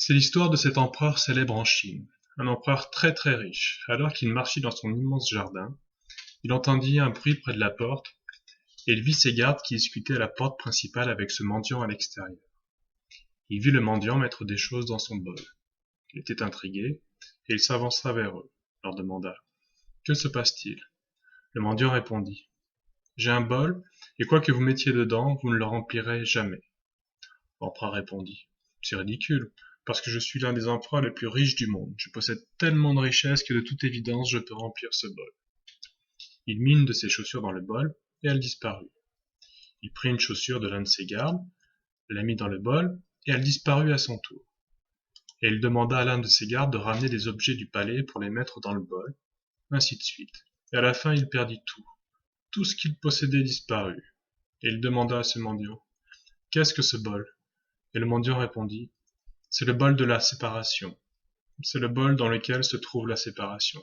C'est l'histoire de cet empereur célèbre en Chine, un empereur très très riche. Alors qu'il marchait dans son immense jardin, il entendit un bruit près de la porte, et il vit ses gardes qui discutaient à la porte principale avec ce mendiant à l'extérieur. Il vit le mendiant mettre des choses dans son bol. Il était intrigué, et il s'avança vers eux, leur demanda: Que se passe-t-il? Le mendiant répondit: J'ai un bol, et quoi que vous mettiez dedans, vous ne le remplirez jamais. L'empereur répondit: C'est ridicule, parce que je suis l'un des empereurs les plus riches du monde. Je possède tellement de richesses que de toute évidence je peux remplir ce bol. Il mit une de ses chaussures dans le bol, et elle disparut. Il prit une chaussure de l'un de ses gardes, la mit dans le bol, et elle disparut à son tour. Et il demanda à l'un de ses gardes de ramener des objets du palais pour les mettre dans le bol, ainsi de suite. Et à la fin il perdit tout. Tout ce qu'il possédait disparut. Et il demanda à ce mendiant: Qu'est-ce que ce bol? Et le mendiant répondit: C'est le bol de la séparation. C'est le bol dans lequel se trouve la séparation.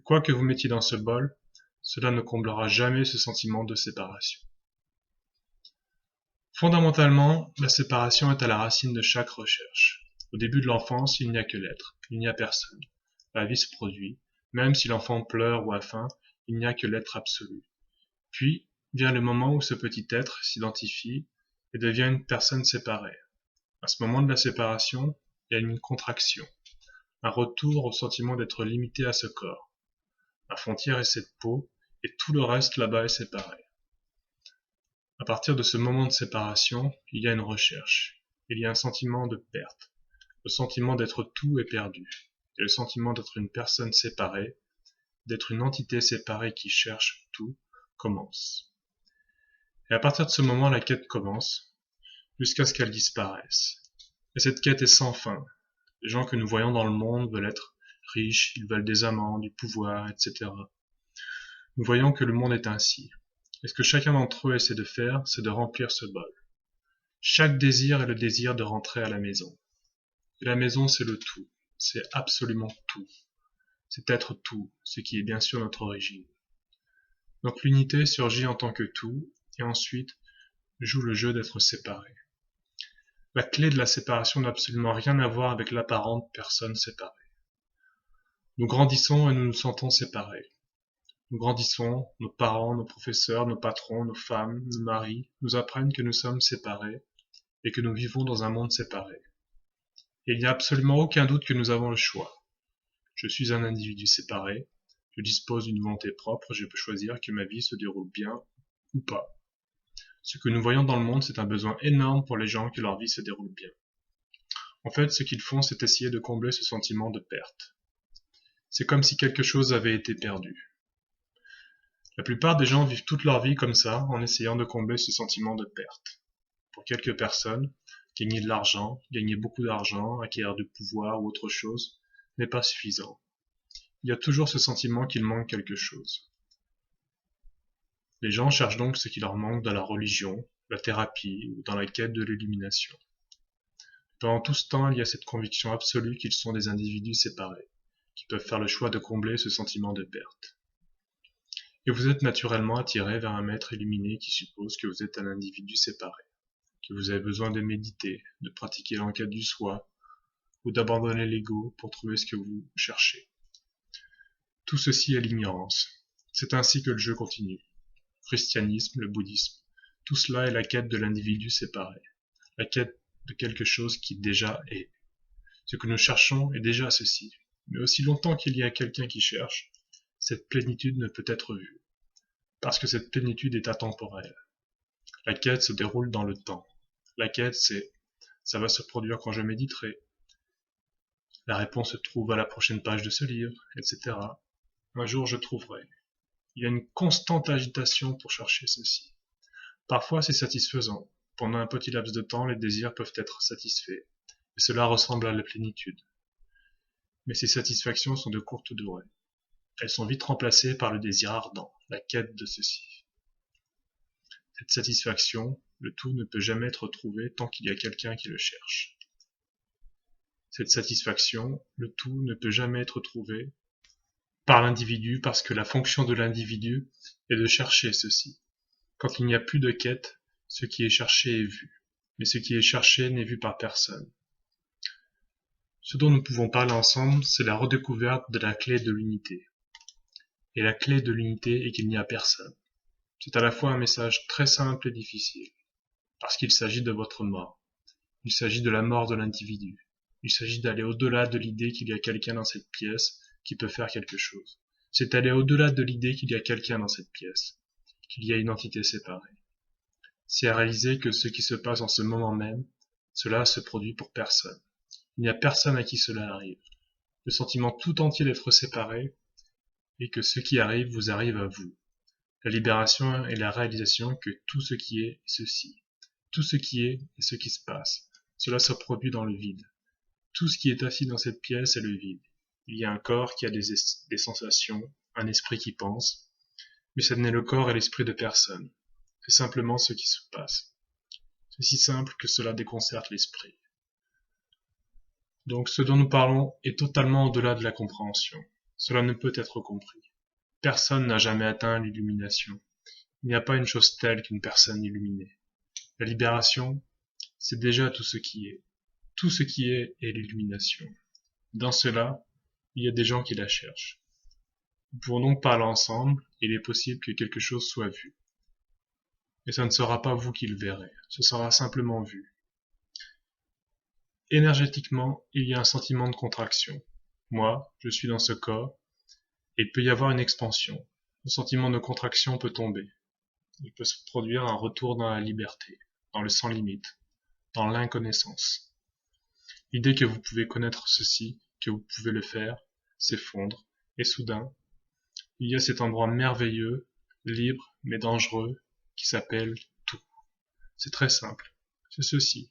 Quoi que vous mettiez dans ce bol, cela ne comblera jamais ce sentiment de séparation. Fondamentalement, la séparation est à la racine de chaque recherche. Au début de l'enfance, il n'y a que l'être, il n'y a personne. La vie se produit, même si l'enfant pleure ou a faim, il n'y a que l'être absolu. Puis vient le moment où ce petit être s'identifie et devient une personne séparée. À ce moment de la séparation, il y a une contraction, un retour au sentiment d'être limité à ce corps. La frontière est cette peau, et tout le reste là-bas est séparé. À partir de ce moment de séparation, il y a une recherche. Il y a un sentiment de perte. Le sentiment d'être tout est perdu. Et le sentiment d'être une personne séparée, d'être une entité séparée qui cherche tout, commence. Et à partir de ce moment, la quête commence, jusqu'à ce qu'elle disparaisse. Et cette quête est sans fin. Les gens que nous voyons dans le monde veulent être riches, ils veulent des amants, du pouvoir, etc. Nous voyons que le monde est ainsi. Et ce que chacun d'entre eux essaie de faire, c'est de remplir ce bol. Chaque désir est le désir de rentrer à la maison. Et la maison, c'est le tout. C'est absolument tout. C'est être tout, ce qui est bien sûr notre origine. Donc l'unité surgit en tant que tout, et ensuite joue le jeu d'être séparé. La clé de la séparation n'a absolument rien à voir avec l'apparente personne séparée. Nous grandissons et nous nous sentons séparés. Nous grandissons, nos parents, nos professeurs, nos patrons, nos femmes, nos maris nous apprennent que nous sommes séparés et que nous vivons dans un monde séparé. Et il n'y a absolument aucun doute que nous avons le choix. Je suis un individu séparé, je dispose d'une volonté propre, je peux choisir que ma vie se déroule bien ou pas. Ce que nous voyons dans le monde, c'est un besoin énorme pour les gens que leur vie se déroule bien. En fait, ce qu'ils font, c'est essayer de combler ce sentiment de perte. C'est comme si quelque chose avait été perdu. La plupart des gens vivent toute leur vie comme ça, en essayant de combler ce sentiment de perte. Pour quelques personnes, gagner de l'argent, gagner beaucoup d'argent, acquérir du pouvoir ou autre chose, n'est pas suffisant. Il y a toujours ce sentiment qu'il manque quelque chose. Les gens cherchent donc ce qui leur manque dans la religion, la thérapie ou dans la quête de l'illumination. Pendant tout ce temps, il y a cette conviction absolue qu'ils sont des individus séparés, qui peuvent faire le choix de combler ce sentiment de perte. Et vous êtes naturellement attiré vers un maître illuminé qui suppose que vous êtes un individu séparé, que vous avez besoin de méditer, de pratiquer l'enquête du soi, ou d'abandonner l'ego pour trouver ce que vous cherchez. Tout ceci est l'ignorance. C'est ainsi que le jeu continue. Le christianisme, le bouddhisme, tout cela est la quête de l'individu séparé, la quête de quelque chose qui déjà est. Ce que nous cherchons est déjà ceci. Mais aussi longtemps qu'il y a quelqu'un qui cherche, cette plénitude ne peut être vue. Parce que cette plénitude est atemporelle. La quête se déroule dans le temps. La quête, c'est ça va se produire quand je méditerai. La réponse se trouve à la prochaine page de ce livre, etc. Un jour je trouverai. Il y a une constante agitation pour chercher ceci. Parfois c'est satisfaisant. Pendant un petit laps de temps, les désirs peuvent être satisfaits. Et cela ressemble à la plénitude. Mais ces satisfactions sont de courte durée. Elles sont vite remplacées par le désir ardent, la quête de ceci. Cette satisfaction, le tout ne peut jamais être trouvé tant qu'il y a quelqu'un qui le cherche. Cette satisfaction, le tout ne peut jamais être trouvé par l'individu parce que la fonction de l'individu est de chercher ceci. Quand il n'y a plus de quête, ce qui est cherché est vu, mais ce qui est cherché n'est vu par personne. Ce dont nous pouvons parler ensemble, c'est la redécouverte de la clé de l'unité. Et la clé de l'unité est qu'il n'y a personne. C'est à la fois un message très simple et difficile, parce qu'il s'agit de votre mort. Il s'agit de la mort de l'individu. Il s'agit d'aller au-delà de l'idée qu'il y a quelqu'un dans cette pièce qui peut faire quelque chose. C'est aller au-delà de l'idée qu'il y a quelqu'un dans cette pièce, qu'il y a une entité séparée. C'est à réaliser que ce qui se passe en ce moment même, cela se produit pour personne. Il n'y a personne à qui cela arrive. Le sentiment tout entier d'être séparé et que ce qui arrive vous arrive à vous. La libération est la réalisation que tout ce qui est ceci. Tout ce qui est ce qui se passe. Cela se produit dans le vide. Tout ce qui est assis dans cette pièce est le vide. Il y a un corps qui a des sensations, un esprit qui pense, mais ce n'est le corps et l'esprit de personne. C'est simplement ce qui se passe. C'est si simple que cela déconcerte l'esprit. Donc ce dont nous parlons est totalement au-delà de la compréhension. Cela ne peut être compris. Personne n'a jamais atteint l'illumination. Il n'y a pas une chose telle qu'une personne illuminée. La libération, c'est déjà tout ce qui est. Tout ce qui est l'illumination. Dans cela, il y a des gens qui la cherchent. Nous pouvons donc parler ensemble, et il est possible que quelque chose soit vu. Mais ce ne sera pas vous qui le verrez, ce sera simplement vu. Énergétiquement, il y a un sentiment de contraction. Moi, je suis dans ce corps, et il peut y avoir une expansion. Le sentiment de contraction peut tomber. Il peut se produire un retour dans la liberté, dans le sans limite, dans l'inconnaissance. L'idée que vous pouvez connaître ceci, que vous pouvez le faire, s'effondre, et soudain, il y a cet endroit merveilleux, libre mais dangereux, qui s'appelle tout. C'est très simple. C'est ceci.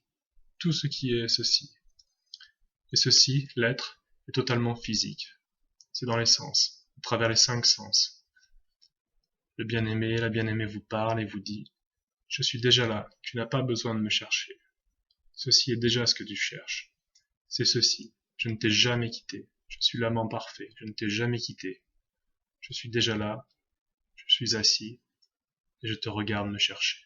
Tout ce qui est ceci. Et ceci, l'être, est totalement physique. C'est dans les sens, à travers les 5 sens. Le bien-aimé, la bien-aimée vous parle et vous dit « Je suis déjà là, tu n'as pas besoin de me chercher. Ceci est déjà ce que tu cherches. C'est ceci. Je ne t'ai jamais quitté. Je suis l'amant parfait. Je ne t'ai jamais quitté. Je suis déjà là. Je suis assis. Et je te regarde me chercher. »